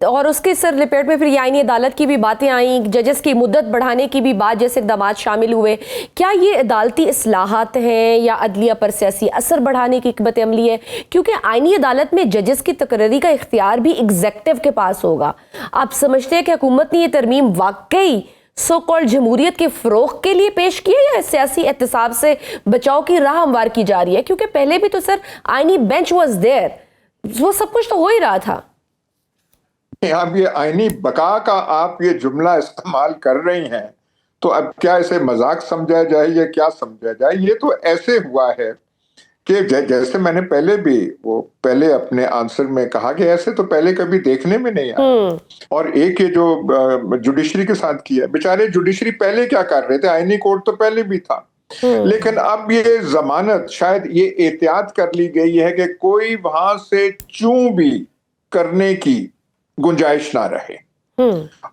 اور اس کے سر لپیٹ میں پھر یہ آئینی عدالت کی بھی باتیں آئیں، ججز کی مدت بڑھانے کی بھی بات جیسے اقدامات شامل ہوئے. کیا یہ عدالتی اصلاحات ہیں یا عدلیہ پر سیاسی اثر بڑھانے کی حکمت عملی ہے؟ کیونکہ آئینی عدالت میں ججز کی تقرری کا اختیار بھی ایگزیکٹو کے پاس ہوگا. آپ سمجھتے ہیں کہ حکومت نے یہ ترمیم واقعی سو کالڈ جمہوریت کے فروغ کے لیے پیش کی ہے یا سیاسی احتساب سے بچاؤ کی راہ ہموار کی جا رہی ہے؟ کیونکہ پہلے بھی تو سر آئینی بینچ واز دیر، وہ سب کچھ تو ہو ہی رہا تھا. اب یہ آئینی بقا کا آپ یہ جملہ استعمال کر رہی ہیں تو اب کیا اسے مذاق سمجھا جائے یا کیا سمجھا جائے؟ یہ تو ایسے ہوا ہے کہ جیسے میں نے پہلے اپنے آنسر میں کہا کہ ایسے تو پہلے کبھی دیکھنے میں نہیں آیا. اور ایک یہ جو جوڈیشری کے ساتھ کیا، بیچارے جوڈیشری پہلے کیا کر رہے تھے، آئینی کورٹ تو پہلے بھی تھا، لیکن اب یہ ضمانت شاید یہ احتیاط کر لی گئی ہے کہ کوئی وہاں سے چوں بھی کرنے کی گنجائش نہ رہے.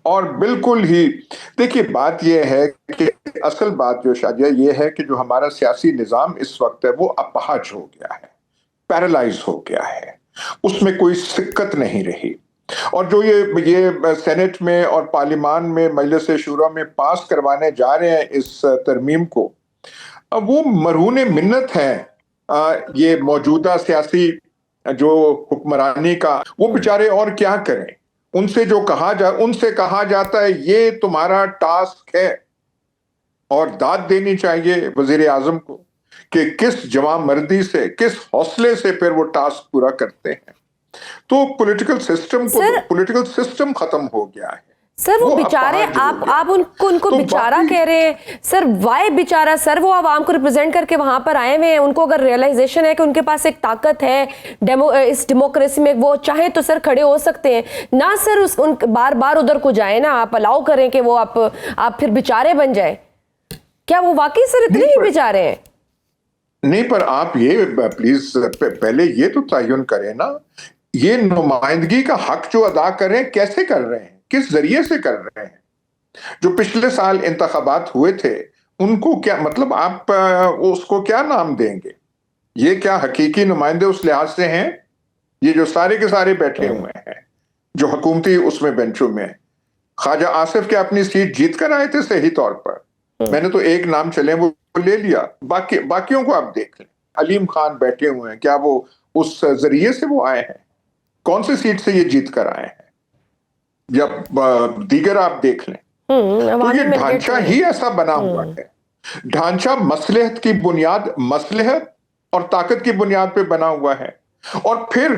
اور بالکل ہی دیکھیے بات یہ ہے کہ اصل بات جو شاجیہ یہ ہے کہ جو ہمارا سیاسی نظام اس وقت ہے وہ اپاہج ہو گیا ہے، پیرالائز ہو گیا ہے، اس میں کوئی سکت نہیں رہی. اور جو یہ سینٹ میں اور پارلیمان میں مجلس شورا میں پاس کروانے جا رہے ہیں اس ترمیم کو، وہ مرہون منت ہیں یہ موجودہ سیاسی جو حکمرانی کا. وہ بیچارے اور کیا کریں؟ ان سے کہا جاتا ہے یہ تمہارا ٹاسک ہے، اور داد دینی چاہیے وزیر اعظم کو کہ کس جواں مردی سے، کس حوصلے سے پھر وہ ٹاسک پورا کرتے ہیں. تو پولیٹیکل سسٹم ختم ہو گیا ہے. سر وہ بیچارے آپ ان کو بیچارہ کہہ رہے ہیں سر، وائی بیچارہ؟ سر وہ عوام کو ریپرزینٹ کر کے وہاں پر آئے ہوئے ہیں، ان کو اگر ریئلائزیشن ہے کہ ان کے پاس ایک طاقت ہے اس ڈیموکریسی میں، وہ چاہیں تو سر کھڑے ہو سکتے ہیں نہ. سر بار بار ادھر کو جائیں نا، آپ الاؤ کریں کہ وہ آپ پھر بیچارے بن جائیں. کیا وہ واقعی سر اتنے ہی بیچارے ہیں؟ نہیں، پر آپ یہ پلیز پہلے یہ تو تعین کریں نا، یہ نمائندگی کا حق جو ادا کریں کیسے کر رہے ہیں، کس ذریعے سے کر رہے ہیں؟ جو پچھلے سال انتخابات ہوئے تھے ان کو کیا مطلب، آپ اس کو کیا نام دیں گے؟ یہ کیا حقیقی نمائندے اس لحاظ سے ہیں؟ یہ جو سارے کے سارے بیٹھے ہوئے ہیں جو حکومتی اس میں بینچوں میں، خواجہ آصف کے اپنی سیٹ جیت کر آئے تھے صحیح طور پر، میں نے تو ایک نام چلے وہ لے لیا، باقیوں کو آپ دیکھ لیں. علیم خان بیٹھے ہوئے ہیں، کیا وہ اس ذریعے سے وہ آئے ہیں؟ کون سی سیٹ سے یہ جیت کر آئے ہیں؟ یا دیگر آپ دیکھ لیں. تو یہ ڈھانچہ ہی ایسا بنا ہوا ہے، ڈھانچہ مصلحت کی بنیاد، مصلحت اور طاقت کی بنیاد پہ بنا ہوا ہے، اور پھر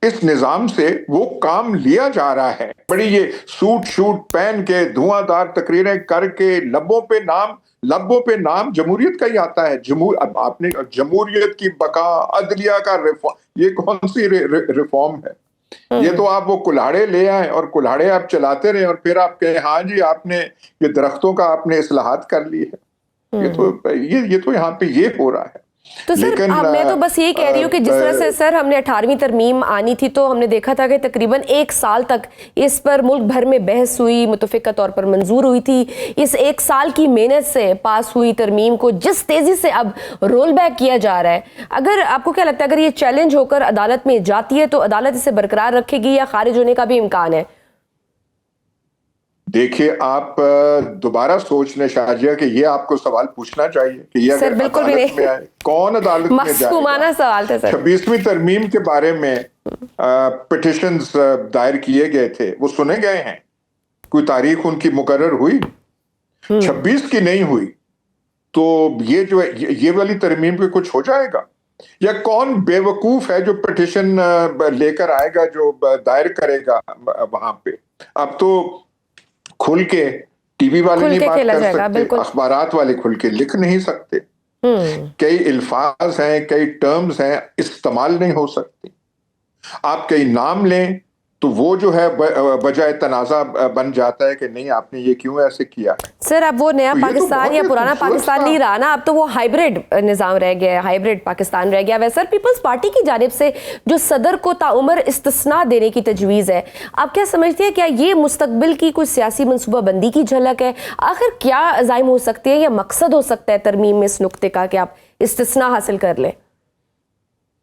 اس نظام سے وہ کام لیا جا رہا ہے. بڑی یہ سوٹ شوٹ پہن کے دھواں دار تقریریں کر کے لبوں پہ نام جمہوریت کا ہی آتا ہے. اب آپ نے جمہوریت کی بقا، عدلیہ کا ریفارم، یہ کون سی ریفارم ہے؟ یہ تو آپ وہ کلاڑے لے آئیں اور کلاڑے آپ چلاتے رہے اور پھر آپ کہیں ہاں جی آپ نے یہ درختوں کا آپ نے اصلاحات کر لی ہے. یہ تو یہاں پہ یہ ہو رہا ہے. تو سر میں تو بس یہی کہہ رہی ہوں کہ جس طرح سے سر ہم نے 18ویں ترمیم آنی تھی تو ہم نے دیکھا تھا کہ تقریباً 1 سال تک اس پر ملک بھر میں بحث ہوئی، متفقہ طور پر منظور ہوئی تھی. اس 1 سال کی محنت سے پاس ہوئی ترمیم کو جس تیزی سے اب رول بیک کیا جا رہا ہے، اگر آپ کو کیا لگتا ہے اگر یہ چیلنج ہو کر عدالت میں جاتی ہے تو عدالت اسے برقرار رکھے گی یا خارج ہونے کا بھی امکان ہے؟ دیکھیے آپ دوبارہ سوچ لیں شاجیہ کہ یہ آپ کو سوال پوچھنا چاہیے کہ یہ اگر عدالت میں آئے کون عدالت میں جائے گا؟ سوال تھا سر. 26ویں ترمیم کے بارے میں پٹیشنز دائر کیے گئے تھے، وہ سنے گئے ہیں؟ کوئی تاریخ ان کی مقرر ہوئی؟ 26 کی نہیں ہوئی. تو یہ والی ترمیم پہ کچھ ہو جائے گا؟ یا کون بے وقوف ہے جو پٹیشن لے کر آئے گا، جو دائر کرے گا وہاں پہ؟ اب تو کھل کے ٹی وی والے نہیں بات کر سکتے، اخبارات والے کھل کے لکھ نہیں سکتے، کئی الفاظ ہیں، کئی ٹرمز ہیں استعمال نہیں ہو سکتی. آپ کئی نام لیں تو وہ جو ہے بجائے تنازع بن جاتا ہے کہ نہیں آپ نے یہ کیوں ایسے کیا ہے. سر اب وہ نیا پاکستان یا پرانا پاکستان نہیں رہا نا، اب تو وہ ہائیبریڈ نظام رہ گیا ہے، ہائیبریڈ پاکستان رہ گیا ہے. سر پیپلز پارٹی کی جانب سے جو صدر کو تعمر استثناء دینے کی تجویز ہے، آپ کیا سمجھتے ہیں کیا یہ مستقبل کی کوئی سیاسی منصوبہ بندی کی جھلک ہے؟ آخر کیا عزائم ہو سکتے ہیں یا مقصد ہو سکتا ہے ترمیم میں اس نقطے کا کہ آپ استثناء حاصل کر لیں؟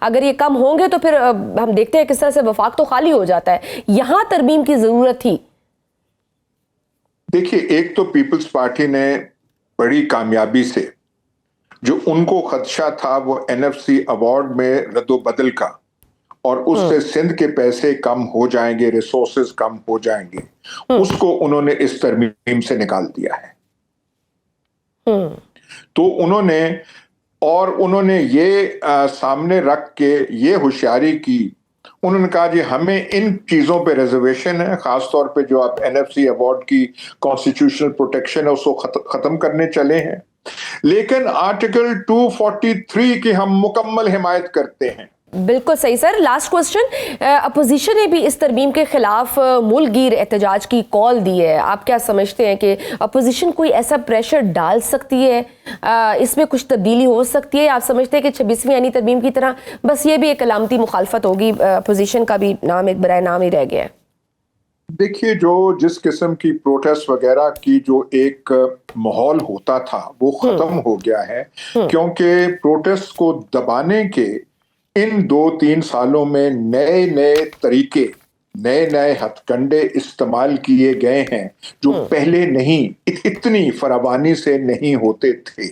اگر یہ کم ہوں گے تو پھر ہم دیکھتے ہیں کس طرح سے وفاق تو خالی ہو جاتا ہے. یہاں ترمیم کی ضرورت تھی. دیکھیے، ایک تو پیپلز پارٹی نے بڑی کامیابی سے جو ان کو خدشہ تھا وہ NFC ایوارڈ میں رد و بدل کا، اور اس سے سندھ کے پیسے کم ہو جائیں گے، ریسورسز کم ہو جائیں گے، اس کو انہوں نے اس ترمیم سے نکال دیا ہے. تو انہوں نے یہ سامنے رکھ کے یہ ہوشیاری کی، انہوں نے کہا جی ہمیں ان چیزوں پہ ریزرویشن ہے، خاص طور پہ جو آپ NFC ایوارڈ کی کانسٹیٹیوشنل پروٹیکشن ہے اس کو ختم کرنے چلے ہیں، لیکن آرٹیکل 243 کی ہم مکمل حمایت کرتے ہیں. بالکل صحیح سر. لاسٹ کوسچن، اپوزیشن نے بھی اس ترمیم کے خلاف ملک گیر احتجاج کی کال دی ہے. آپ کیا سمجھتے ہیں کہ اپوزیشن کوئی ایسا پریشر ڈال سکتی ہے، اس میں کچھ تبدیلی ہو سکتی ہے؟ آپ سمجھتے ہیں کہ 26ویں آئینی ترمیم کی طرح بس یہ بھی ایک علامتی مخالفت ہوگی، اپوزیشن کا بھی نام ایک برائے نام ہی رہ گیا ہے؟ دیکھیے، جس قسم کی پروٹیسٹ وغیرہ کی جو ایک ماحول ہوتا تھا وہ ختم ہو گیا ہے، کیونکہ پروٹیسٹ کو دبانے کے ان 2-3 سالوں میں نئے طریقے، نئے ہتھ کنڈے استعمال کیے گئے ہیں جو پہلے نہیں، اتنی فراوانی سے نہیں ہوتے تھے.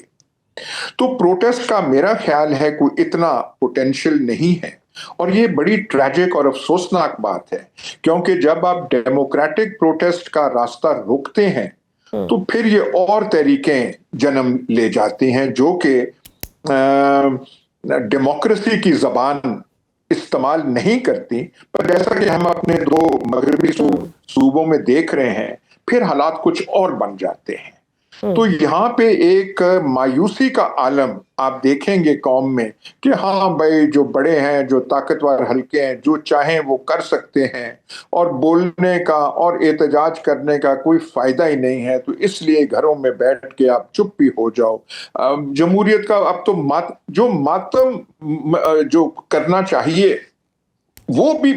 تو پروٹیسٹ کا میرا خیال ہے کوئی اتنا پوٹینشل نہیں ہے، اور یہ بڑی ٹریجک اور افسوسناک بات ہے، کیونکہ جب آپ ڈیموکریٹک پروٹیسٹ کا راستہ روکتے ہیں تو پھر یہ اور طریقیں جنم لے جاتی ہیں جو کہ ڈیموکریسی کی زبان استعمال نہیں کرتی. پر جیسا کہ ہم اپنے 2 مغربی صوبوں میں دیکھ رہے ہیں، پھر حالات کچھ اور بن جاتے ہیں. تو یہاں پہ ایک مایوسی کا عالم آپ دیکھیں گے قوم میں کہ ہاں بھائی، جو بڑے ہیں، جو طاقتور حلقے ہیں، جو چاہیں وہ کر سکتے ہیں، اور بولنے کا اور احتجاج کرنے کا کوئی فائدہ ہی نہیں ہے، تو اس لیے گھروں میں بیٹھ کے آپ چپ بھی ہو جاؤ. جمہوریت کا اب تو ماتم جو کرنا چاہیے وہ بھی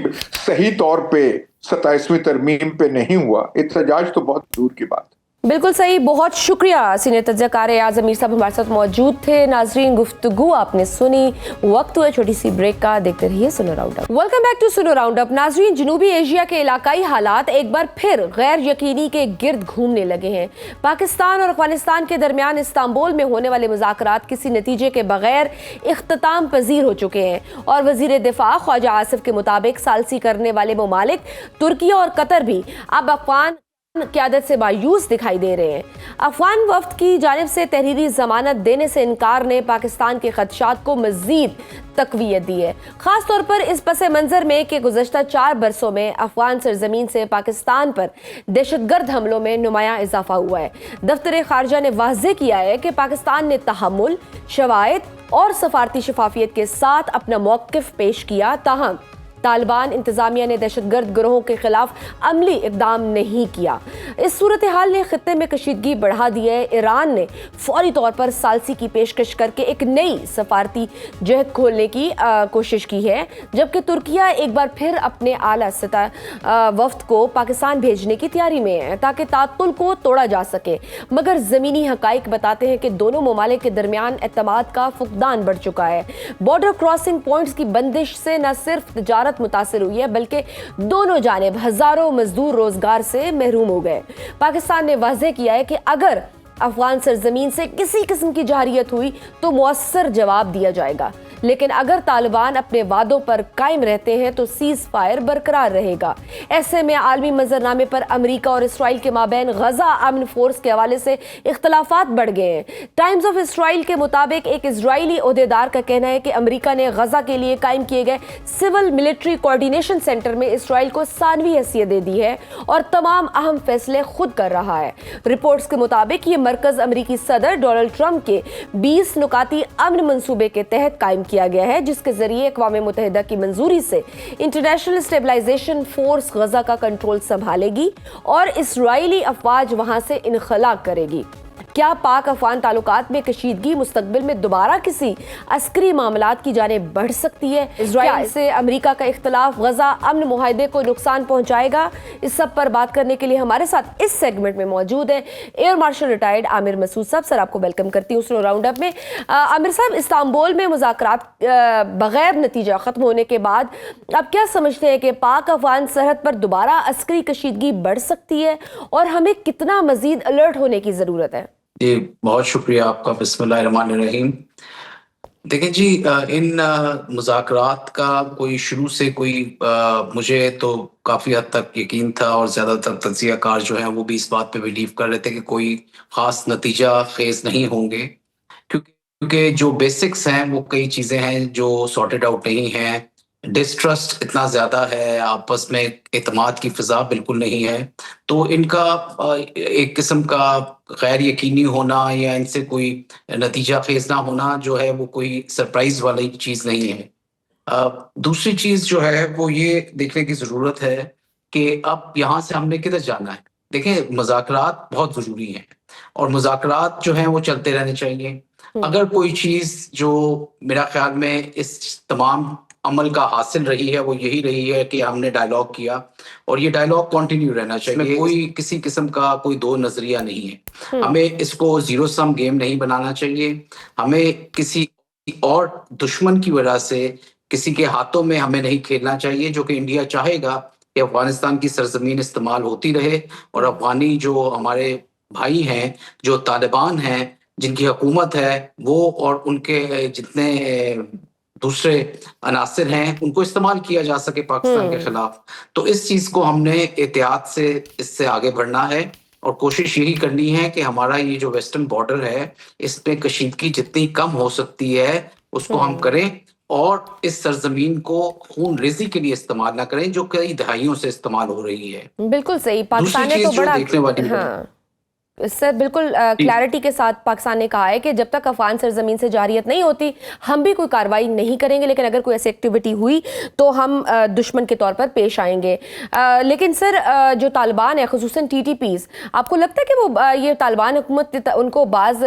صحیح طور پہ 27ویں ترمیم پہ نہیں ہوا. احتجاج تو بہت دور کی بات. بالکل صحیح. بہت شکریہ سینئر تجزیہ کار اعظم میر صاحب ہمارے ساتھ موجود تھے. ناظرین، گفتگو آپ نے سنی. وقت ہوا چھوٹی سی بریک کا. دیکھتے رہیے سنو round up. Welcome back to سنو راؤنڈ اپ. ناظرین، جنوبی ایشیا کے علاقائی حالات ایک بار پھر غیر یقینی کے گرد گھومنے لگے ہیں. پاکستان اور افغانستان کے درمیان استنبول میں ہونے والے مذاکرات کسی نتیجے کے بغیر اختتام پذیر ہو چکے ہیں، اور وزیر دفاع خواجہ آصف کے مطابق ثالثی کرنے والے ممالک ترکی اور قطر بھی اب افغان قیادت سے مایوس دکھائی دے رہے ہیں. افغان وفد کی جانب سے تحریری ضمانت دینے سے انکار نے پاکستان کے خدشات کو مزید تقویت دی ہے، خاص طور پر اس پس منظر میں کہ گزشتہ 4 برسوں میں افغان سرزمین سے پاکستان پر دہشت گرد حملوں میں نمایاں اضافہ ہوا ہے. دفتر خارجہ نے واضح کیا ہے کہ پاکستان نے تحمل، شواہد اور سفارتی شفافیت کے ساتھ اپنا موقف پیش کیا، تاہم طالبان انتظامیہ نے دہشت گرد گروہوں کے خلاف عملی اقدام نہیں کیا. اس صورتحال نے خطے میں کشیدگی بڑھا دی ہے. ایران نے فوری طور پر ثالثی کی پیشکش کر کے ایک نئی سفارتی جہد کھولنے کی کوشش کی ہے، جبکہ ترکیہ ایک بار پھر اپنے اعلیٰ سطح وفد کو پاکستان بھیجنے کی تیاری میں ہے تاکہ تعطل کو توڑا جا سکے. مگر زمینی حقائق بتاتے ہیں کہ دونوں ممالک کے درمیان اعتماد کا فقدان بڑھ چکا ہے. بارڈر کراسنگ پوائنٹس کی بندش سے نہ صرف تجارت متاثر ہوئی ہے بلکہ دونوں جانب ہزاروں مزدور روزگار سے محروم ہو گئے. پاکستان نے واضح کیا ہے کہ اگر افغان سرزمین سے کسی قسم کی جارحیت ہوئی تو مؤثر جواب دیا جائے گا، لیکن اگر طالبان اپنے وعدوں پر قائم رہتے ہیں تو سیز فائر برقرار رہے گا. ایسے میں عالمی منظرنامے پر امریکہ اور اسرائیل کے مابین غزہ امن فورس کے حوالے سے اختلافات بڑھ گئے ہیں. ٹائمز آف اسرائیل کے مطابق ایک اسرائیلی عہدیدار کا کہنا ہے کہ امریکہ نے غزہ کے لیے قائم کیے گئے سول ملٹری کوارڈینیشن سینٹر میں اسرائیل کو ثانوی حیثیت دے دی ہے اور تمام اہم فیصلے خود کر رہا ہے. رپورٹس کے مطابق یہ مرکز امریکی صدر ڈونلڈ ٹرمپ کے 20 نکاتی امن منصوبے کے تحت قائم کیا گیا ہے، جس کے ذریعے اقوام متحدہ کی منظوری سے انٹرنیشنل اسٹیبلائزیشن فورس غزہ کا کنٹرول سنبھالے گی اور اسرائیلی افواج وہاں سے انخلا کرے گی. کیا پاک افغان تعلقات میں کشیدگی مستقبل میں دوبارہ کسی عسکری معاملات کی جانب بڑھ سکتی ہے؟ اسرائیل سے امریکہ کا اختلاف غزہ امن معاہدے کو نقصان پہنچائے گا؟ اس سب پر بات کرنے کے لیے ہمارے ساتھ اس سیگمنٹ میں موجود ہیں ایئر مارشل ریٹائرڈ عامر مسعود صاحب. سر آپ کو ویلکم کرتی ہوں سنو راؤنڈ اپ میں. عامر صاحب، استنبول میں مذاکرات بغیر نتیجہ ختم ہونے کے بعد آپ کیا سمجھتے ہیں کہ پاک افغان سرحد پر دوبارہ عسکری کشیدگی بڑھ سکتی ہے اور ہمیں کتنا مزید الرٹ ہونے کی ضرورت ہے؟ جی بہت شکریہ آپ کا. بسم اللہ الرحمن الرحیم. دیکھیں جی، ان مذاکرات کا کوئی شروع سے مجھے تو کافی حد تک یقین تھا، اور زیادہ تر تجزیہ کار جو ہیں وہ بھی اس بات پہ بلیو کر رہے تھے کہ کوئی خاص نتیجہ خیز نہیں ہوں گے، کیونکہ جو بیسکس ہیں وہ کئی چیزیں ہیں جو سارٹڈ آؤٹ نہیں ہیں. ڈسٹرسٹ اتنا زیادہ ہے، آپس میں اعتماد کی فضا بالکل نہیں ہے، تو ان کا ایک قسم کا غیر یقینی ہونا یا ان سے کوئی نتیجہ خیز نہ ہونا جو ہے وہ کوئی سرپرائز والی چیز نہیں ہے. دوسری چیز جو ہے وہ یہ دیکھنے کی ضرورت ہے کہ اب یہاں سے ہم نے کدھر جانا ہے. دیکھیں، مذاکرات بہت ضروری ہیں اور مذاکرات جو ہیں وہ چلتے رہنے چاہیے. اگر کوئی چیز جو میرا خیال میں اس تمام عمل کا حاصل رہی ہے وہ یہی رہی ہے کہ ہم نے ڈائیلاگ کیا، اور یہ ڈائیلاگ کنٹینیو رہنا چاہیے. کوئی کسی قسم کا کوئی دو نظریہ نہیں ہے. ہمیں اس کو زیرو سم گیم نہیں بنانا چاہیے. ہمیں کسی اور دشمن کی وجہ سے کسی کے ہاتھوں میں ہمیں نہیں کھیلنا چاہیے، جو کہ انڈیا چاہے گا کہ افغانستان کی سرزمین استعمال ہوتی رہے، اور افغانی جو ہمارے بھائی ہیں، جو طالبان ہیں، جن کی حکومت ہے، وہ اور ان کے جتنے دوسرے عناصر ہیں ان کو استعمال کیا جا سکے پاکستان کے خلاف. تو اس چیز کو ہم نے احتیاط سے اس سے آگے بڑھنا ہے، اور کوشش یہی کرنی ہے کہ ہمارا یہ جو ویسٹرن بارڈر ہے اس پہ کشیدگی جتنی کم ہو سکتی ہے اس کو ہم کریں، اور اس سرزمین کو خون ریزی کے لیے استعمال نہ کریں جو کئی دہائیوں سے استعمال ہو رہی ہے. بالکل صحیح. پاکستان نے تو بڑا سر بالکل کلیئرٹی کے ساتھ پاکستان نے کہا ہے کہ جب تک افغان سرزمین سے جارحیت نہیں ہوتی ہم بھی کوئی کارروائی نہیں کریں گے، لیکن اگر کوئی ایسی ایکٹیویٹی ہوئی تو ہم دشمن کے طور پر پیش آئیں گے. لیکن سر، جو طالبان ہے خصوصاً ٹی ٹی پیز، آپ کو لگتا ہے کہ وہ یہ طالبان حکومت ان کو باز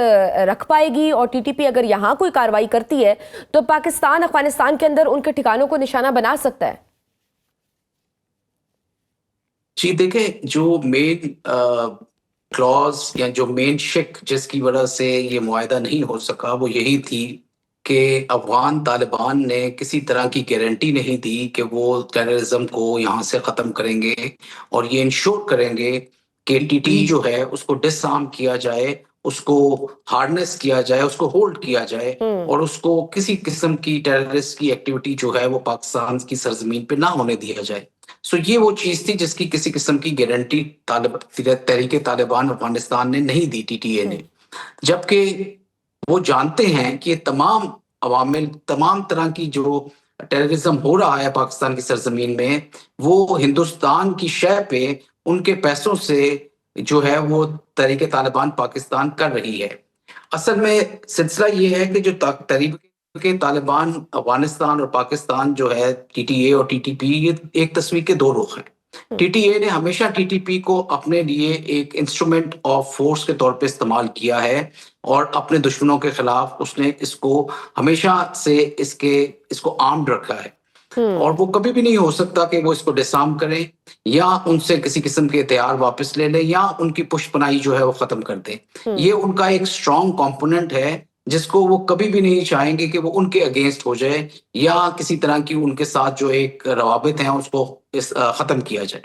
رکھ پائے گی، اور ٹی ٹی پی اگر یہاں کوئی کارروائی کرتی ہے تو پاکستان افغانستان کے اندر ان کے ٹھکانوں کو نشانہ بنا سکتا ہے؟ جی دیکھیں، جو مین کلوز یا جو مین شک جس کی وجہ سے یہ معاہدہ نہیں ہو سکا وہ یہی تھی کہ افغان طالبان نے کسی طرح کی گارنٹی نہیں دی کہ وہ ٹیررزم کو یہاں سے ختم کریں گے، اور یہ انشور کریں گے کہ ٹی ٹی جو ہے اس کو ڈس آرم کیا جائے، اس کو ہارنس کیا جائے، اس کو ہولڈ کیا جائے، اور اس کو کسی قسم کی ٹیررسٹ کی ایکٹیویٹی جو ہے وہ پاکستان کی سرزمین پہ نہ ہونے دیا جائے. سو یہ وہ چیز تھی جس کی کسی قسم کی گارنٹی تحریک طالبان افغانستان نے نہیں دی، ٹی ٹی اے نے. جبکہ وہ جانتے ہیں کہ یہ تمام عوامل، تمام طرح کی جو ٹیررزم ہو رہا ہے پاکستان کی سرزمین میں، وہ ہندوستان کی شے پہ ان کے پیسوں سے جو ہے وہ تحریک طالبان پاکستان کر رہی ہے. اصل میں سلسلہ یہ ہے کہ جو تحریک کہ طالبان افغانستان اور پاکستان جو ہے، ٹی ٹی اے اور ٹی ٹی پی، یہ ایک تصویر کے دو رخ ہیں. ٹی ٹی اے نے ہمیشہ ٹی ٹی پی کو اپنے لیے ایک انسٹرومنٹ آف فورس کے طور پہ استعمال کیا ہے، اور اپنے دشمنوں کے خلاف اس نے اس کو ہمیشہ سے اس کو آرمڈ رکھا ہے، اور وہ کبھی بھی نہیں ہو سکتا کہ وہ اس کو ڈس آرم کریں یا ان سے کسی قسم کے ہتھیار واپس لے لیں یا ان کی پشت پناہی جو ہے وہ ختم کر دیں. یہ ان کا ایک اسٹرانگ کمپوننٹ ہے جس کو وہ کبھی بھی نہیں چاہیں گے کہ وہ ان کے اگینسٹ ہو جائے یا کسی طرح کی ان کے ساتھ جو ایک روابط ہیں اس کو ختم کیا جائے.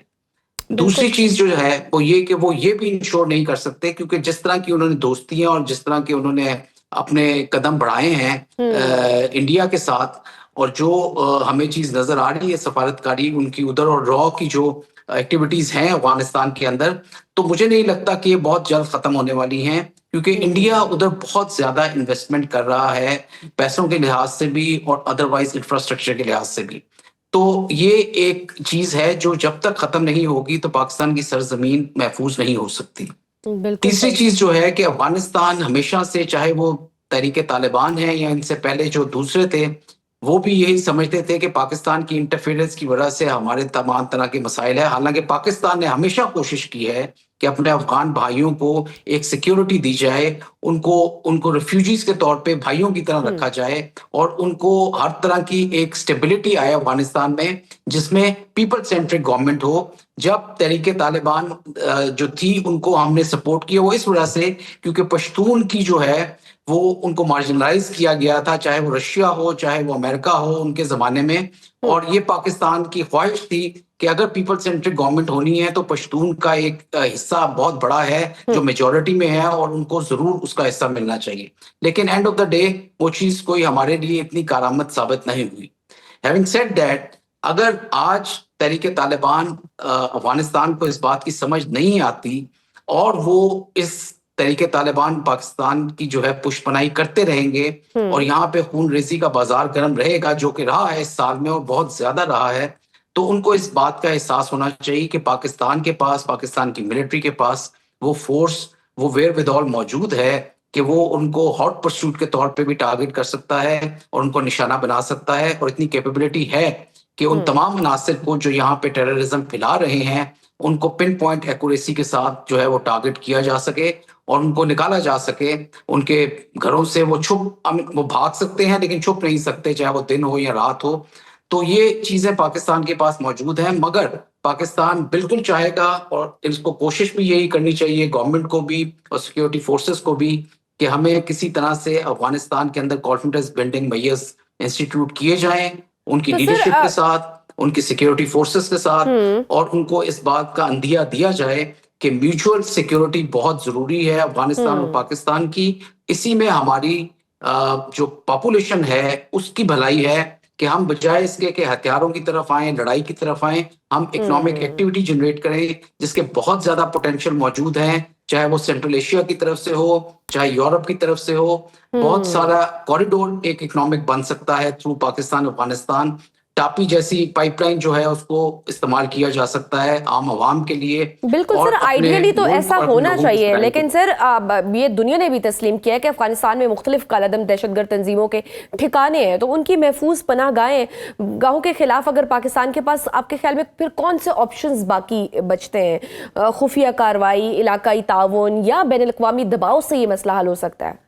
دوسری چیز جو ہے وہ یہ کہ وہ یہ بھی انشور نہیں کر سکتے، کیونکہ جس طرح کی انہوں نے دوستیاں اور جس طرح کی انہوں نے اپنے قدم بڑھائے ہیں انڈیا کے ساتھ، اور جو ہمیں چیز نظر آ رہی ہے سفارتکاری ان کی ادھر اور را کی جو ایکٹیویٹیز ہیں افغانستان کے اندر، تو مجھے نہیں لگتا کہ یہ بہت جلد ختم ہونے والی ہیں، کیونکہ انڈیا ادھر بہت زیادہ انویسٹمنٹ کر رہا ہے پیسوں کے لحاظ سے بھی اور ادروائز انفراسٹرکچر کے لحاظ سے بھی. تو یہ ایک چیز ہے جو جب تک ختم نہیں ہوگی تو پاکستان کی سرزمین محفوظ نہیں ہو سکتی. تیسری چیز جو ہے کہ افغانستان ہمیشہ سے، چاہے وہ تحریک طالبان ہے یا ان سے پہلے جو دوسرے تھے، وہ بھی یہی سمجھتے تھے کہ پاکستان کی انٹرفیئرنس کی وجہ سے ہمارے تمام طرح کے مسائل ہیں. حالانکہ پاکستان نے ہمیشہ کوشش کی ہے کہ اپنے افغان بھائیوں کو ایک سیکیورٹی دی جائے, ان کو ریفیوجیز کے طور پہ بھائیوں کی طرح رکھا جائے, اور ان کو ہر طرح کی ایک سٹیبلٹی آئے افغانستان میں, جس میں پیپل سینٹرک گورنمنٹ ہو. جب تحریک طالبان جو تھی ان کو ہم نے سپورٹ کیا, وہ اس وجہ سے کیونکہ پشتون کی جو ہے وہ ان کو مارجنلائز کیا گیا تھا, چاہے وہ رشیا ہو چاہے وہ امریکہ ہو ان کے زمانے میں, اور یہ پاکستان کی خواہش تھی کہ اگر پیپل سینٹرک گورنمنٹ ہونی ہے تو پشتون کا ایک حصہ بہت بڑا ہے جو میجورٹی میں ہے, اور ان کو ضرور اس کا حصہ ملنا چاہیے. لیکن اینڈ آف دا ڈے وہ چیز کوئی ہمارے لیے اتنی کارآمد ثابت نہیں ہوئی. ہیونگ سیڈ دیٹ, اگر آج تحریک طالبان افغانستان کو اس بات کی سمجھ نہیں آتی اور وہ اس تحریک طالبان پاکستان کی جو ہے پش پناہی کرتے رہیں گے, اور یہاں پہ خون ریزی کا بازار گرم رہے گا, جو کہ رہا ہے اس سال میں اور بہت زیادہ رہا ہے, تو ان کو اس بات کا احساس ہونا چاہیے کہ پاکستان کے پاس, پاکستان کی ملٹری کے پاس وہ فورس, وہ ویئر ود آل موجود ہے کہ وہ ان کو ہاٹ پرسوٹ کے طور پہ بھی ٹارگٹ کر سکتا ہے اور ان کو نشانہ بنا سکتا ہے, اور اتنی کیپیبلٹی ہے کہ ان تمام عناصر کو جو یہاں پہ ٹیررزم پھیلا رہے ہیں ان کو پن پوائنٹ ایکوریسی کے ساتھ جو ہے وہ ٹارگٹ کیا جا سکے اور ان کو نکالا جا سکے. ان کے گھروں سے وہ وہ بھاگ سکتے ہیں لیکن چھپ نہیں سکتے, چاہے وہ دن ہو یا رات ہو. تو یہ چیزیں پاکستان کے پاس موجود ہیں, مگر پاکستان بالکل چاہے گا, اور اس کو کوشش بھی یہی کرنی چاہیے گورنمنٹ کو بھی اور سیکیورٹی فورسز کو بھی, کہ ہمیں کسی طرح سے افغانستان کے اندر کانفیڈنس بلڈنگ میئرز انسٹیٹیوٹ کیے جائیں ان کی لیڈرشپ کے ساتھ, ان کی سیکیورٹی فورسز کے ساتھ, اور ان کو اس بات کا اندھیا دیا جائے کہ میوچول سیکیورٹی بہت ضروری ہے افغانستان اور پاکستان کی. اسی میں ہماری جو پاپولیشن ہے اس کی بھلائی ہے کہ ہم بجائے اس کے کہ ہتھیاروں کی طرف آئیں, لڑائی کی طرف آئیں, ہم اکنامک ایکٹیویٹی جنریٹ کریں جس کے بہت زیادہ پوٹینشیل موجود ہیں, چاہے وہ سینٹرل ایشیا کی طرف سے ہو چاہے یورپ کی طرف سے ہو. بہت سارا کوریڈور ایک اکنامک بن سکتا ہے تھرو پاکستان افغانستان. ٹاپی جیسی پائپ لائن جو ہے اس کو استعمال کیا جا سکتا ہے عام عوام کے لیے. بالکل سر, آئیڈیلی تو ایسا ہونا چاہیے, لیکن سر یہ دنیا نے بھی تسلیم کیا ہے کہ افغانستان میں مختلف کالعدم دہشت گرد تنظیموں کے ٹھکانے ہیں, تو ان کی محفوظ پناہ گاہوں کے خلاف اگر پاکستان کے پاس آپ کے خیال میں پھر کون سے آپشنز باقی بچتے ہیں؟ خفیہ کارروائی, علاقائی تعاون, یا بین الاقوامی دباؤ سے یہ مسئلہ حل ہو سکتا ہے؟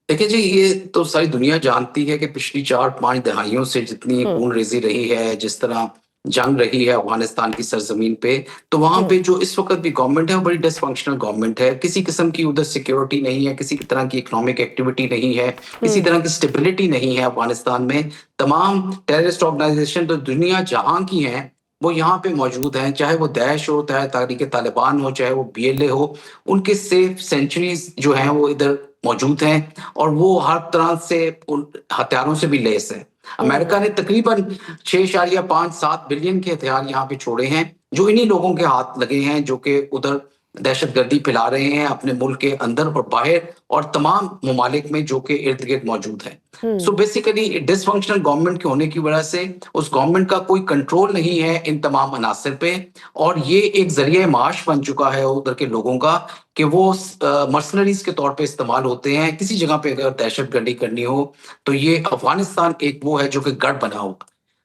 دیکھیں جی, یہ تو ساری دنیا جانتی ہے کہ پچھلی 4-5 دہائیوں سے جتنی خون ریزی رہی ہے, جس طرح جنگ رہی ہے افغانستان کی سرزمین پہ, تو وہاں پہ جو اس وقت بھی گورنمنٹ ہے وہ بڑی ڈس فنکشنل گورنمنٹ ہے. کسی قسم کی ادھر سیکیورٹی نہیں ہے, کسی طرح کی اکنامک ایکٹیویٹی نہیں ہے, کسی طرح کی اسٹیبلٹی نہیں ہے افغانستان میں. تمام ٹیررسٹ آرگنائزیشن تو دنیا جہاں کی ہیں وہ یہاں پہ موجود ہیں, چاہے وہ داعش ہو, چاہے تحریک طالبان ہو, چاہے وہ BLA ہو. ان کے سیف سینچریز جو ہیں وہ ادھر موجود ہیں, اور وہ ہر طرح سے ہتھیاروں سے بھی لیس ہیں. امریکہ نے تقریباً 6.57 بلین کے ہتھیار یہاں پہ چھوڑے ہیں جو انہی لوگوں کے ہاتھ لگے ہیں جو کہ ادھر دہشت گردی پھیلا رہے ہیں اپنے ملک کے اندر اور باہر اور تمام ممالک میں جو کہ ارد گرد موجود ہیں. سو بیسیکلی ڈس فنکشنل گورنمنٹ کے ہونے کی وجہ سے اس گورنمنٹ کا کوئی کنٹرول نہیں ہے ان تمام عناصر پہ, اور یہ ایک ذریعہ معاش بن چکا ہے ادھر کے لوگوں کا کہ وہ مرسنریز کے طور پہ استعمال ہوتے ہیں. کسی جگہ پہ اگر دہشت گردی کرنی ہو تو یہ افغانستان ایک وہ ہے جو کہ گڑھ بنا ہو.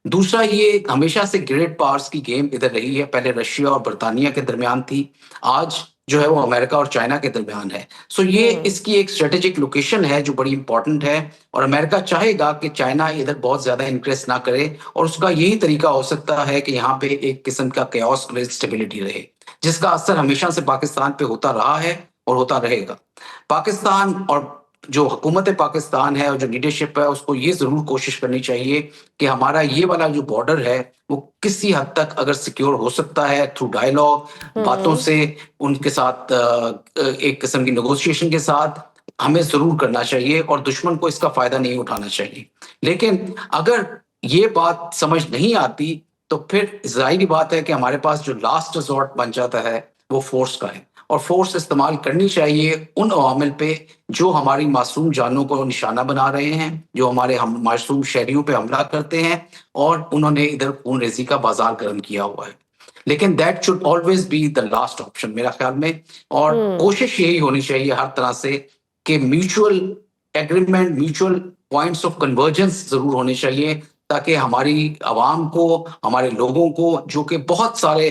دوسرا, یہ ہمیشہ سے گریٹ پاورز کی گیم ادھر رہی ہے, پہلے رشیا اور برطانیہ کے درمیان تھی, آج جو ہے وہ امریکہ اور چائنا کے درمیان ہے. سو یہ اس کی ایک اسٹریٹجک لوکیشن ہے جو بڑی امپورٹنٹ ہے, اور امریکہ چاہے گا کہ چائنا ادھر بہت زیادہ انکریس نہ کرے, اور اس کا یہی طریقہ ہو سکتا ہے کہ یہاں پہ ایک قسم کا کیوس اسٹیبلٹی رہے, جس کا اثر ہمیشہ سے پاکستان پہ ہوتا رہا ہے اور ہوتا رہے گا. پاکستان اور جو حکومت پاکستان ہے اور جو لیڈرشپ ہے اس کو یہ ضرور کوشش کرنی چاہیے کہ ہمارا یہ والا جو بارڈر ہے وہ کسی حد تک اگر سیکیور ہو سکتا ہے تھرو ڈائیلاگ, باتوں سے, ان کے ساتھ ایک قسم کی نیگوشیشن کے ساتھ, ہمیں ضرور کرنا چاہیے, اور دشمن کو اس کا فائدہ نہیں اٹھانا چاہیے. لیکن اگر یہ بات سمجھ نہیں آتی تو پھر ظاہری بات ہے کہ ہمارے پاس جو لاسٹ ریزورٹ بن جاتا ہے وہ فورس کا ہے, اور فورس استعمال کرنی چاہیے ان عوامل پہ جو ہماری معصوم جانوں کو نشانہ بنا رہے ہیں, جو ہمارے معصوم شہریوں پہ حملہ کرتے ہیں, اور انہوں نے ادھر خون ریزی کا بازار گرم کیا ہوا ہے. لیکن that should always be the last option میرا خیال میں, اور کوشش یہی ہونی چاہیے ہر طرح سے کہ mutual agreement, mutual points of convergence ضرور ہونے چاہیے, تاکہ ہماری عوام کو, ہمارے لوگوں کو جو کہ بہت سارے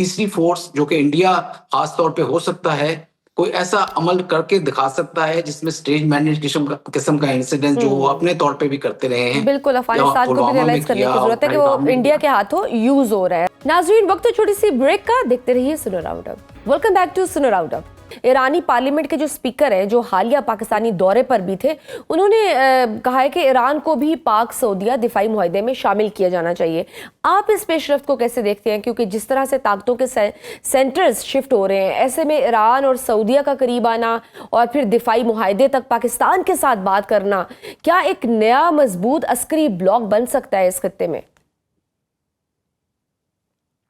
تیسری فورس جو کہ انڈیا خاص طور پہ ہو سکتا ہے کوئی ایسا عمل کر کے دکھا سکتا ہے جس میں اسٹیج مینج قسم کا انسیڈنٹ جو وہ اپنے طور پہ بھی کرتے رہے ہیں. بالکل افغانستان کو بھی ریئلائز کرنے کی ضرورت ہے کہ وہ انڈیا کے ہاتھوں یوز ہو رہا ہے. ناظرین وقت چھوٹی سی بریک کا، دیکھتے رہیے سنو round up. Welcome back to سنو راؤنڈ اپ. ایرانی پارلیمنٹ کے جو اسپیکر ہیں جو حالیہ پاکستانی دورے پر بھی تھے، انہوں نے کہا ہے کہ ایران کو بھی پاک سعودیہ دفاعی معاہدے میں شامل کیا جانا چاہیے. آپ اس پیش رفت کو کیسے دیکھتے ہیں؟ کیونکہ جس طرح سے طاقتوں کے سینٹرز شفٹ ہو رہے ہیں، ایسے میں ایران اور سعودیہ کا قریب آنا اور پھر دفاعی معاہدے تک پاکستان کے ساتھ بات کرنا، کیا ایک نیا مضبوط عسکری بلاک بن سکتا ہے اس خطے میں؟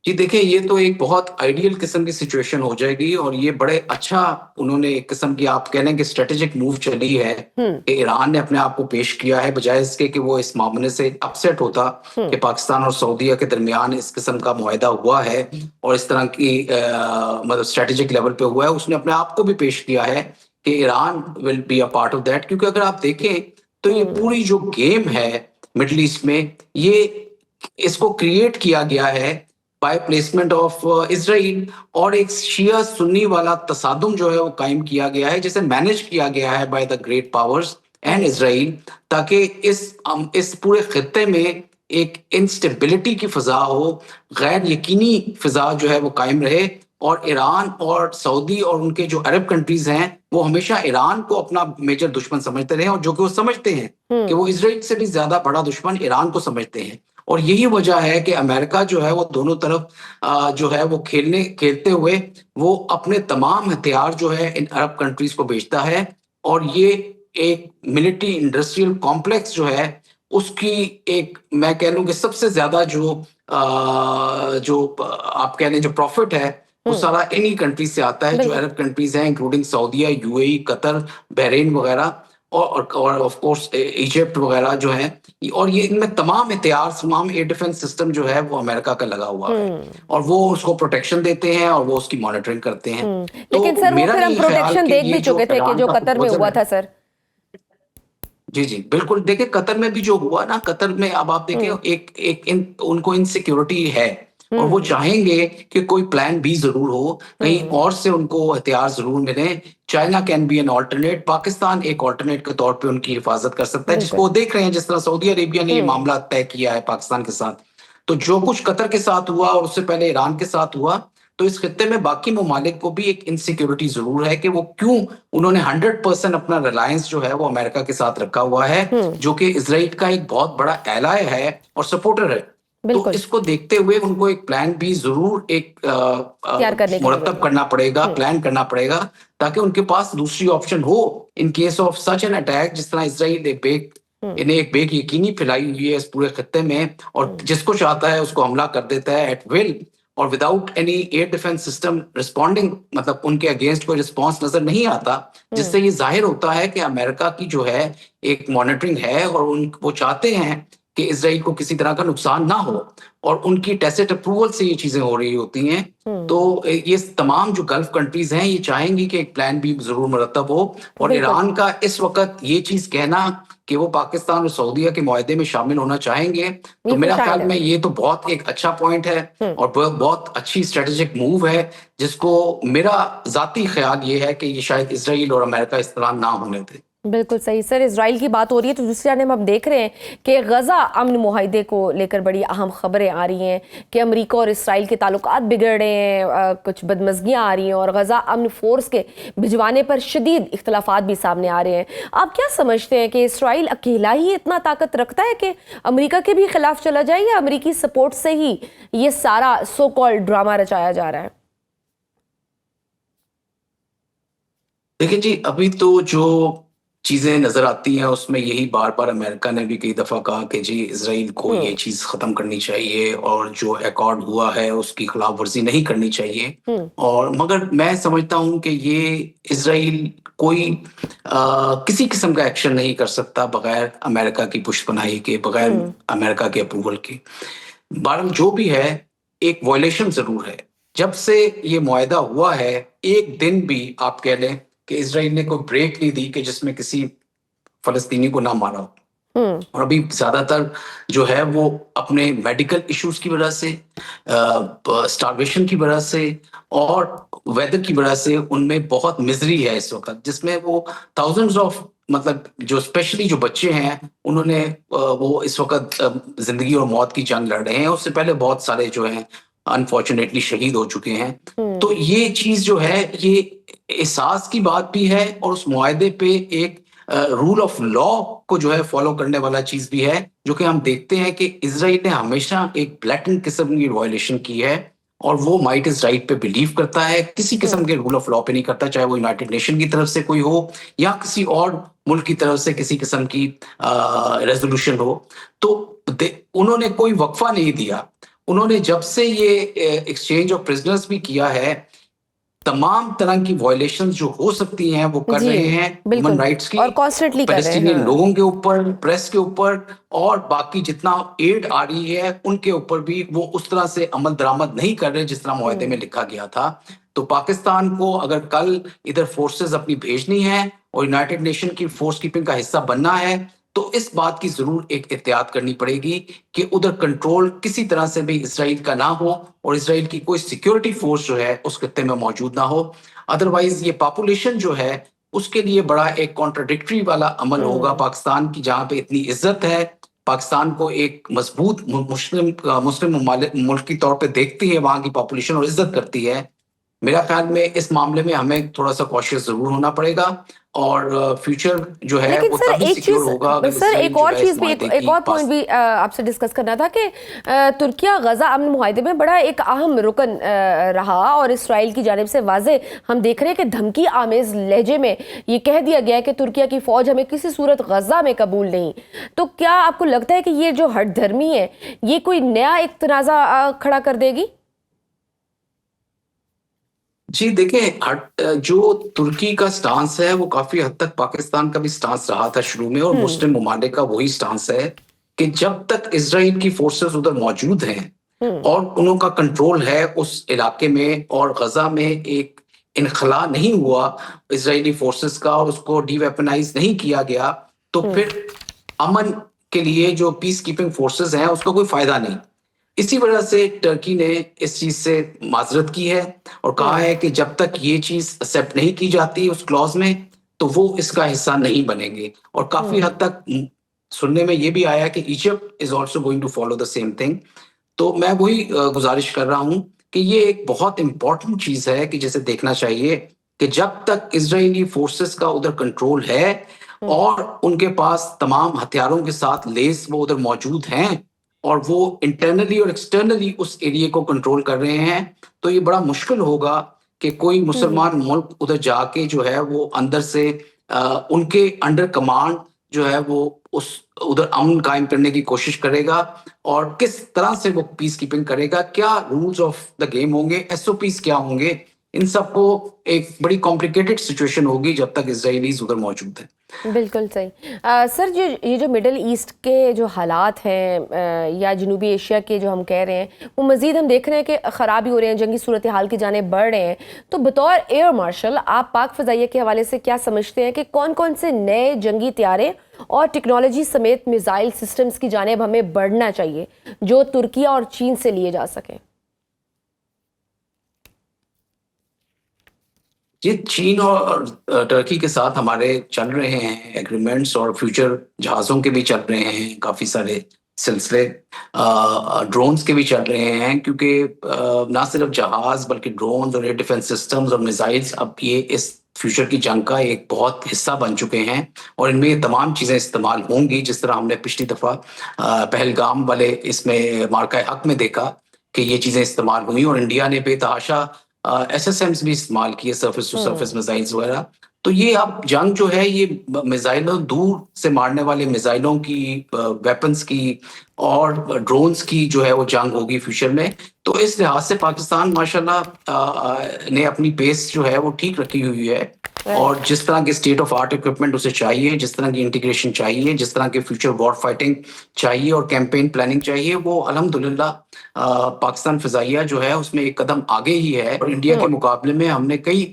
جی دیکھیں، یہ تو ایک بہت آئیڈیل قسم کی سچویشن ہو جائے گی، اور یہ بڑے اچھا انہوں نے ایک قسم کی آپ کہہ لیں کہ اسٹریٹجک موو چلی ہے کہ ایران نے اپنے آپ کو پیش کیا ہے، بجائے اس کے کہ وہ اس معاملے سے اپسیٹ ہوتا کہ پاکستان اور سعودیہ کے درمیان اس قسم کا معاہدہ ہوا ہے اور اس طرح کی مطلب اسٹریٹجک لیول پہ ہوا ہے. اس نے اپنے آپ کو بھی پیش کیا ہے کہ Iran will be a part of that. کیونکہ اگر آپ دیکھیں تو یہ پوری جو گیم ہے مڈل ایسٹ میں، یہ اس کو کریٹ کیا گیا ہے بائی پلیسمنٹ آف اسرائیل، اور ایک شیعہ سنی والا تصادم جو ہے وہ قائم کیا گیا ہے، جسے مینج کیا گیا ہے by the great powers and Israel, تاکہ اس پورے خطے میں ایک انسٹیبلٹی کی فضا ہو، غیر یقینی فضا جو ہے وہ قائم رہے. اور ایران اور سعودی اور ان کے جو عرب کنٹریز ہیں وہ ہمیشہ ایران کو اپنا میجر دشمن سمجھتے رہے، اور جو کہ وہ سمجھتے ہیں کہ وہ اسرائیل سے بھی زیادہ بڑا دشمن ایران کو سمجھتے ہیں. اور یہی وجہ ہے کہ امریکہ جو ہے وہ دونوں طرف جو ہے وہ کھیلتے ہوئے وہ اپنے تمام ہتھیار جو ہے ان عرب کنٹریز کو بیچتا ہے، اور یہ ایک ملٹری انڈسٹریل کمپلیکس جو ہے اس کی ایک میں کہہ لوں کہ سب سے زیادہ جو آپ کہہ لیں جو پروفٹ ہے وہ سارا انہی کنٹریز سے آتا ہے، جو عرب کنٹریز ہیں انکلوڈنگ سعودیہ، یو اے ای، قطر، بحرین وغیرہ، اور آف کورس ایجپٹ وغیرہ جو ہے. اور یہ ان میں تمام ہتھیار، تمام ایئر ڈیفنس سسٹم جو ہے وہ امریکہ کا لگا ہوا ہے، اور وہ اس کو پروٹیکشن دیتے ہیں اور وہ اس کی مانیٹرنگ کرتے ہیں. لیکن سر وہ پھر ہم پروٹیکشن دیکھ بھی چکے تھے کہ جو قطر میں ہوا تھا سر. جی بالکل. دیکھیں قطر میں بھی جو ہوا نا، قطر میں اب آپ دیکھیں ان کو انسیکیورٹی ہے، اور وہ چاہیں گے کہ کوئی پلان بی ضرور ہو، کہیں اور سے ان کو ہتھیار ضرور ملیں. China can be an alternate, Pakistan ایک آلٹرنیٹ کے طور پہ ان کی حفاظت کر سکتا ہے، جس کو دیکھ رہے ہیں جس طرح سعودی عربیہ نے یہ معاملہ طے کیا ہے پاکستان کے ساتھ. تو جو کچھ قطر کے ساتھ ہوا اور اس سے پہلے ایران کے ساتھ ہوا، تو اس خطے میں باقی ممالک کو بھی ایک انسیکیورٹی ضرور ہے کہ وہ کیوں انہوں نے 100% اپنا ریلائنس جو ہے وہ امریکہ کے ساتھ رکھا ہوا ہے، جو کہ اسرائیل کا ایک بہت بڑا ایلائے ہے اور سپورٹر ہے. تو اس کو دیکھتے ہوئے ان کو ایک پلان بھی ضرور ایک مرتب کرنا پڑے گا، پلان کرنا پڑے گا، تاکہ ان کے پاس دوسری option who in case of such an attack. جس طرح اسرائیل انہیں ایک بیک یقینی پھیلائی ہوئی ہے اس پورے خطے میں، اور جس کو چاہتا ہے اس کو حملہ کر دیتا ہے ایٹ ول، اور without any air defence system responding, مطلب ان کے اگینسٹ کوئی رسپانس نظر نہیں آتا، جس سے یہ ظاہر ہوتا ہے کہ امریکہ کی جو ہے ایک مانیٹرنگ ہے، اور وہ چاہتے ہیں کہ اسرائیل کو کسی طرح کا نقصان نہ ہو، اور ان کی ٹیسٹ اپروول سے یہ چیزیں ہو رہی ہوتی ہیں. تو یہ تمام جو گلف کنٹریز ہیں یہ چاہیں گی کہ ایک پلان بھی ضرور مرتب ہو. اور ایران کا اس وقت یہ چیز کہنا کہ وہ پاکستان اور سعودیہ کے معاہدے میں شامل ہونا چاہیں گے، تو میرا خیال میں یہ تو بہت ایک اچھا پوائنٹ ہے اور بہت اچھی اسٹریٹجک موو ہے، جس کو میرا ذاتی خیال یہ ہے کہ یہ شاید اسرائیل اور امریکہ اس طرح نہ ہونے دے. بالکل صحیح سر. اسرائیل کی بات ہو رہی ہے تو دوسری جانب ہم دیکھ رہے ہیں کہ غزہ امن معاہدے کو لے کر بڑی اہم خبریں آ رہی ہیں کہ امریکہ اور اسرائیل کے تعلقات بگڑ رہے ہیں، کچھ بدمزگیاں آ رہی ہیں، اور غزہ امن فورس کے بھجوانے پر شدید اختلافات بھی سامنے آ رہے ہیں. آپ کیا سمجھتے ہیں کہ اسرائیل اکیلا ہی اتنا طاقت رکھتا ہے کہ امریکہ کے بھی خلاف چلا جائے، یا امریکی سپورٹ سے ہی یہ سارا سو کالڈ ڈرامہ رچایا جا رہا ہے؟ دیکھیں جی، ابھی تو جو چیزیں نظر آتی ہیں اس میں یہی بار بار امریکہ نے بھی کئی دفعہ کہا کہ جی اسرائیل کو یہ چیز ختم کرنی چاہیے، اور جو ایکارڈ ہوا ہے اس کی خلاف ورزی نہیں کرنی چاہیے. اور مگر میں سمجھتا ہوں کہ یہ اسرائیل کوئی کسی قسم کا ایکشن نہیں کر سکتا بغیر امریکہ کی پشت پناہی کے، بغیر امریکہ کے اپروول کے. بہرحال جو بھی ہے ایک وائلیشن ضرور ہے. جب سے یہ معاہدہ ہوا ہے ایک دن بھی آپ کہہ لیں کہ اسرائیل نے کوئی بریک نہیں دی کہ جس میں کسی فلسطینی کو نہ مارا ہو. اور ابھی زیادہ تر جو ہے وہ اپنے میڈیکل ایشوز کی وجہ سے، اسٹارویشن کی وجہ سے اور ویدر کی وجہ سے ان میں بہت مزری ہے اس وقت، جس میں وہ تھاؤزنڈز آف مطلب جو اسپیشلی جو بچے ہیں انہوں نے وہ اس وقت زندگی اور موت کی جنگ لڑ رہے ہیں. اس سے پہلے بہت سارے جو ہیں انفارچونیٹلی شہید ہو چکے ہیں. تو یہ چیز جو ہے یہ احساس کی بات بھی ہے اور اس معاہدے پہ ایک رول آف لا کو جو ہے فالو کرنے والا چیز بھی ہے، جو کہ ہم دیکھتے ہیں کہ اسرائیل نے ہمیشہ ایک بلیٹنٹ قسم کی وائلیشن کی ہے اور وہ مائٹ از رائٹ پہ بلیو کرتا ہے، کسی قسم کے رول آف لا پہ نہیں کرتا، چاہے وہ یونائٹڈ نیشن کی طرف سے کوئی ہو یا کسی اور ملک کی طرف سے کسی قسم کی ریزولوشن ہو. تو انہوں نے کوئی وقفہ نہیں دیا. انہوں نے جب سے یہ ایکسچینج آف پرزنرز بھی کیا ہے، تمام طرح کی وائلیشنز جو ہو سکتی ہیں وہ کر رہے ہیں ہیومن رائٹس کی، اور کانسٹنٹلی کر رہے ہیں فلسطینی لوگوں کے اوپر، پریس کے اوپر اور باقی جتنا ایڈ آ رہی ہے ان کے اوپر بھی وہ اس طرح سے عمل درآمد نہیں کر رہے جس طرح معاہدے میں لکھا گیا تھا. تو پاکستان کو اگر کل ادھر فورسز اپنی بھیجنی ہے اور یونائٹڈ نیشن کی فورس کیپنگ کا حصہ بننا ہے تو اس بات کی ضرور ایک احتیاط کرنی پڑے گی کہ ادھر کنٹرول کسی طرح سے بھی اسرائیل کا نہ ہو اور اسرائیل کی کوئی سیکیورٹی فورس جو ہے اس خطے میں موجود نہ ہو. ادروائز یہ پاپولیشن جو ہے اس کے لیے بڑا ایک کانٹراڈکٹری والا عمل ہوگا. پاکستان کی جہاں پہ اتنی عزت ہے، پاکستان کو ایک مضبوط مسلم ملک کی طور پہ دیکھتی ہے، وہاں کی پاپولیشن اور عزت کرتی ہے. میرا خیال میں اس معاملے میں ہمیں تھوڑا سا کوشش ضرور ہونا پڑے گا اور فیوچر جو ہے لیکن وہ سر تبھی ایک چیز، سیکیور ہوگا اگر سر ایک اور چیز بھی، ایک اور پوائنٹ بھی بھی آپ سے ڈسکس کرنا تھا کہ ترکیہ غزہ امن معاہدے میں بڑا ایک اہم رکن رہا اور اسرائیل کی جانب سے واضح ہم دیکھ رہے ہیں کہ دھمکی آمیز لہجے میں یہ کہہ دیا گیا ہے کہ ترکیہ کی فوج ہمیں کسی صورت غزہ میں قبول نہیں. تو کیا آپ کو لگتا ہے کہ یہ جو ہٹ دھرمی ہے یہ کوئی نیا ایک تنازع کھڑا کر دے گی؟ جی دیکھیں، جو ترکی کا سٹانس ہے وہ کافی حد تک پاکستان کا بھی سٹانس رہا تھا شروع میں، اور مسلم ممالک کا وہی سٹانس ہے کہ جب تک اسرائیل کی فورسز ادھر موجود ہیں اور انہوں کا کنٹرول ہے اس علاقے میں اور غزہ میں ایک انخلا نہیں ہوا اسرائیلی فورسز کا اور اس کو ڈی ویپنائز نہیں کیا گیا، تو پھر امن کے لیے جو پیس کیپنگ فورسز ہیں اس کا کوئی فائدہ نہیں. اسی وجہ سے ٹرکی نے اس چیز سے معذرت کی ہے اور کہا ہے کہ جب تک یہ چیز ایکسیپٹ نہیں کی جاتی اس کلوز میں تو وہ اس کا حصہ نہیں بنیں گے. اور کافی حد تک سننے میں یہ بھی آیا کہ Egypt is also going to follow the same thing. تو میں وہی گزارش کر رہا ہوں کہ یہ ایک بہت امپورٹنٹ چیز ہے کہ جسے دیکھنا چاہیے کہ جب تک اسرائیلی فورسز کا ادھر کنٹرول ہے اور ان کے پاس تمام ہتھیاروں کے ساتھ لیس وہ ادھر موجود ہیں اور وہ انٹرنلی اور ایکسٹرنلی اس ایریے کو کنٹرول کر رہے ہیں، تو یہ بڑا مشکل ہوگا کہ کوئی مسلمان ملک ادھر جا کے جو ہے وہ اندر سے ان کے انڈر کمانڈ جو ہے وہ اس ادھر امن قائم کرنے کی کوشش کرے گا اور کس طرح سے وہ پیس کیپنگ کرے گا، کیا رولز آف دا گیم ہوں گے، ایس او پیز کیا ہوں گے. ان سب کو ایک بڑی کمپلیکیٹڈ سچویشن ہوگی جب تک اسرائیلیز ادھر موجود ہیں. بالکل صحیح. سر یہ جو مڈل ایسٹ کے جو حالات ہیں یا جنوبی ایشیا کے جو ہم کہہ رہے ہیں وہ مزید ہم دیکھ رہے ہیں کہ خرابی ہو رہے ہیں، جنگی صورتحال کی جانب بڑھ رہے ہیں. تو بطور ایئر مارشل آپ پاک فضائیہ کے حوالے سے کیا سمجھتے ہیں کہ کون کون سے نئے جنگی طیارے اور ٹیکنالوجی سمیت میزائل سسٹمز کی جانب ہمیں بڑھنا چاہیے جو ترکیہ اور چین سے لیے جا سکیں؟ یہ چین اور ٹرکی کے ساتھ ہمارے چل رہے ہیں ایگریمنٹس اور فیوچر جہازوں کے بھی چل رہے ہیں کافی سارے سلسلے، ڈرونز کے بھی چل رہے ہیں، کیونکہ نہ صرف جہاز بلکہ ڈرونز اور ایئر ڈیفنس سسٹمز اور میزائلز اب یہ اس فیوچر کی جنگ کا ایک بہت حصہ بن چکے ہیں اور ان میں یہ تمام چیزیں استعمال ہوں گی. جس طرح ہم نے پچھلی دفعہ پہلگام والے اس میں مارکہ حق میں دیکھا کہ یہ چیزیں استعمال ہوئی اور انڈیا نے بے تحاشا ایس ایس ایمز بھی استعمال کیے، سرفیس ٹو سرفیس میزائلز وغیرہ. تو یہ اب جنگ جو ہے یہ میزائلوں دور سے مارنے والے میزائلوں کی، ویپنز کی اور ڈرونز کی جو ہے وہ جنگ ہوگی فیوچر میں. تو اس لحاظ سے پاکستان ماشاءاللہ نے اپنی بیس جو ہے وہ ٹھیک رکھی ہوئی ہے اور جس طرح کے اسٹیٹ آف آرٹ اکوپمنٹ اسے چاہیے، جس طرح کی انٹیگریشن چاہیے، جس طرح کے فیوچر وار فائٹنگ چاہیے اور کیمپین پلاننگ چاہیے، وہ الحمدللہ پاکستان فضائیہ جو ہے اس میں ایک قدم آگے ہی ہے. اور انڈیا کے مقابلے میں ہم نے کئی